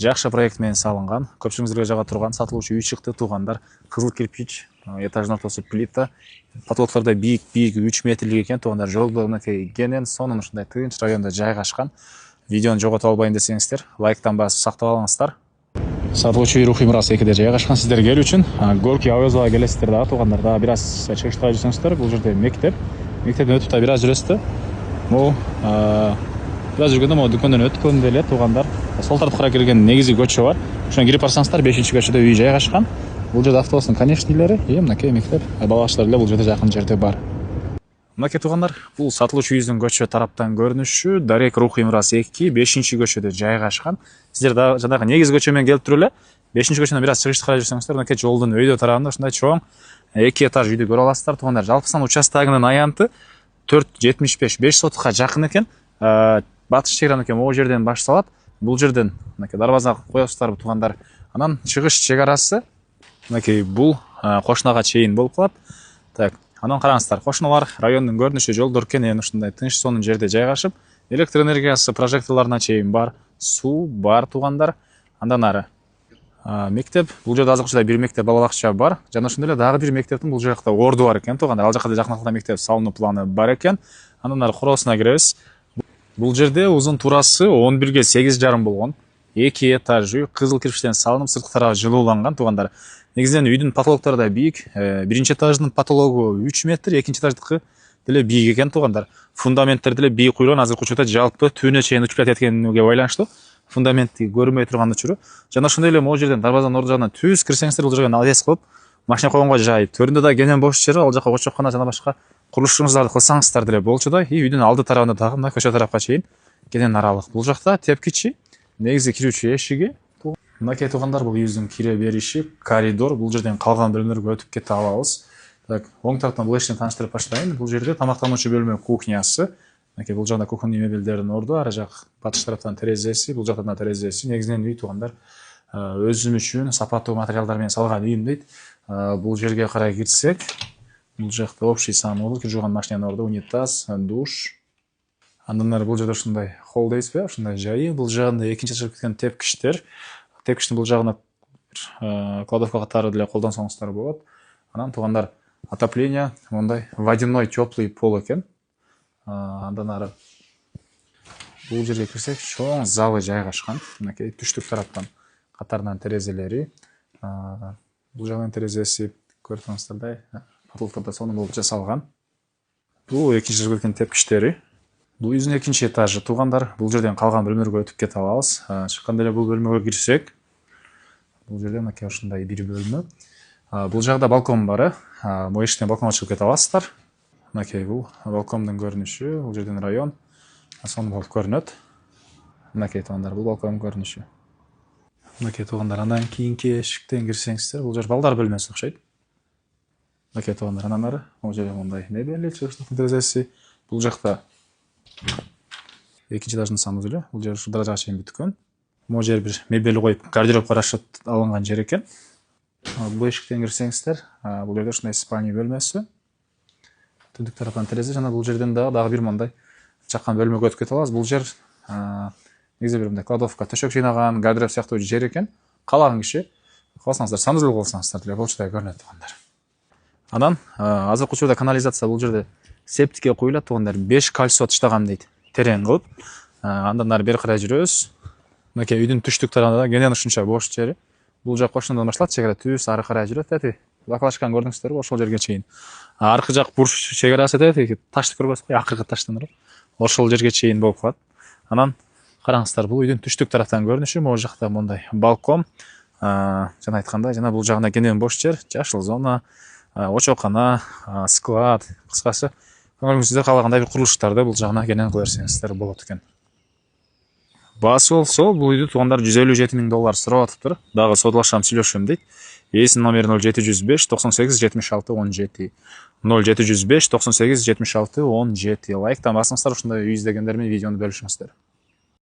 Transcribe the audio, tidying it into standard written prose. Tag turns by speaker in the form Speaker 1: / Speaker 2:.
Speaker 1: жакшы проект менен салынган, көпчүлүгүңүзгө жага турган сатылуучу үй чыкты туугандар. Кызыл кирпич, этаждын ортосу плита, потолоктордо бийик 3 метрлик экен туугандар. Жолдо мынакей кенен сонун ушундай тынч районда жайгашкан. Видеону жогото албайын десеңиздер, лайктан басып сактап алыңыздар. Сатылуучу үй Рухи Мурас 2-де жайгашкан. Сиздер келүү үчүн Горький Авёзовго келесиздер дагы туугандар. Дагы бир аз чыгыштыра жүрсөңүздөр, бул жерде мектеп. Мектептен өтүп да бир аз жүрөсүздөр. Бул бир аз жүргөндө могу дүкөндөн өткөндө эле туугандар. Сол тарапка карай кирген негизи көчө бар. Ошондон кирип барсаңыздар 5-көчөдө үй жайгашкан. Бул жерде автобустун конечныйлары, мынакей мектеп. Балачтар эле бул жерде жакын жерде бар. Мынакей туугандар, бул сатылуучу үйүбүздүн көчө тараптан көрүнүшү. Дарек Рухи Мурас 2, 5-көчөдө жайгашкан. Сиздер дагы жанагы негизи көчө менен келип туруп эле 5-көчөдөн бир аз чыгыштык карай жүрсөңүздөр, мынакей жолдун өйдө тарабында ушундай чоң 2 этаж үйдү көрө аласыздар туугандар. Жалпы сан участогунун аянты 4,75 5 сотукка жакын экен. Батыш чек ара экен, могу жерден башталат. Бул жерден мынакей дарбазага коесуздар туугандар. Анан чыгыш чек арасы мынакей бул кошунага чейин болуп калат. Так, анан караңыздар, кошуналар райондун көрүнүшү жолдор кенен ушундай тынч сонун жерде жайгашып, электр энергиясы прожекторлоруна чейин бар, суу бар туугандар. Андан ары мектеп, бул жерде азыр учурда бир мектеп бала бакча бар. Жана ошондой эле дагы бир мектептин бул жакта орду бар экен туугандар. Ал жакка да жакын мектеп салынуу планы бар экен. Андан ары короосуна киребиз. Бул жерде узун туурасы 11ге 8,5 болгон. 2 этаж үй кызыл кирпичтен салынып, сырткы тарабы жылууланган туугандар. Негизинен үйдүн потолоктору да бийик. Биринчи этаждын потологу 3 метр, экинчи этаждыкы деле бийик экен туугандар. Фундаменттер деле бийик куйулган. Азыркы учурда жалпы түбүнө чейин учуп кетет экенге байланыштуу фундаментти көрүнбөй турган учуру. Жана ошондой эле могу жерден дарбазанын орду жагынан түз кирсеңиздер, бул жерге навес кылып, машина койгонго жай. Төрүндө да кенен бош жери, ал жака очоккана жана башка курулушуңуздарды кылсаңыздар деле болчу да. Үйдүн алды тарабында дагы мына көчө тарапка чейин кенен аралык. Бул жакта тепкичи, негизи кирүүчү эшиги. Мынакей туугандар, бул үйүбүздүн кире бериши, коридор. Бул жерден калган бөлмөлөргө өтүп кете алабыз. Так, оң тараптан бул эшиктен тааныштырып баштайын. Бул жерде тамактануучу бөлмө, кухнясы. Мынакей бул жагында кухонный мебелдердин орду, ары жак батыш тараптан терезеси, бул жактан да терезеси. Негизинен үй туугандар өзүм үчүн сапаттуу материалдар менен салган үйүм дейт. Бул жерге карай кирсек, бул жакта общий санузел, кир жууган машинанын орду, унитаз, душ. Андан ары бул жерде ушундай холл дейсизби, ушундай жайы. Бул жагында экинчи этажга кеткен тепкичтер. Тепкичтин бул жагына кладовка катары деле колдонсоңуздар болот. Анан туугандар отопление, мондай водяной теплый пол экен. Андан ары бул жерге кирсек, чоң залы жайгашкан. Мынакей түштүк тараптан катарынан терезелери. Бул жагынан терезеси көрүп турсаңыздар, потолоктордо сонун болуп жасалган. Бул экинчи этажга кеткен тепкичтери. Бул үйдүн экинчи этажы туугандар. Бул жерден калган бөлмөлөргө өтүп кете алабыз. Чыкканда эле бул бөлмөгө кирсек, бул жерде мынакей ушундай бир бөлмө. Бул жагда балкон бар. Могу эшиктен балконго чыгып кете аласыздар. Мынакей бул балкондун көрүнүшү, бул жерден район сонун болуп көрүнөт. Мынакей туугандар, бул балкондун көрүнүшү. Мынакей туугандар, андан кийинки эшиктен кирсеңиздер, бул жер балдар бөлмөсү окшойт. Мынакей туугандар, андан ары бул жерде мындай мебели, чыгыштык терезеси. Бул жакта экинчи этаждын санузелу, бул жер ушу даражага чейин бүткөн. Могу жер бир мебели коюп, гардеробко расчет алынган жер экен. Бул эшиктен кирсеңиздер, бул жерде ушундай спальня бөлмөсү. Түндүк тараптан терезе, жана бул жерден дагы бир мындай чакан бөлмөгө өтүп кете алабыз. Бул жер негизи бир мындай кладовка, төшөк жыйнаган, гардероб сыяктуу жер экен. Каалаган киши калсаңыздар, санузел кылсаңыздар деле болчудай көрүнөт туугандар. Анан азыркы учурда канализация бул жерде септикке куюлат туугандар. 5 кальцо таштаган дейт, терең кылып. Андан ары бери карай жүрөбүз. Мынакей үйдүн түштүк тарабында кенен ушунча бош жери. Бул жак кошундан башталат, чек ара түз ары карай жүрөт. Баклашкан көрдүңүздөрбү, ошол жерге чейин. Аркы жак бурч чек арасы ташты көрбөйсүзбү, акыркы таштын ошол жерге чейин болуп калат. Анан караңыздар, бул үйдүн түштүк тараптан көрүнүшү, могу жакта мондай балкон, жана айткандай, жана бул жагында кенен бош жер, жашыл зона, очоккана, склад, кыскасы көңүлүңүздө каалагандай бир курулуштарды бул жагына кенен кыла берсеңиздер болот экен. Баасы болсо, бул үйдү туугандар $157,000 сурап атыптыр. Дагы содулашам, сүйлөшөм дейт. Ээсинин номери 0705 98 76 17. 0705 98 76 17. Лайктан басыңыздар, ушундай үй издегендер менен видеону бөлүшүңүздөр.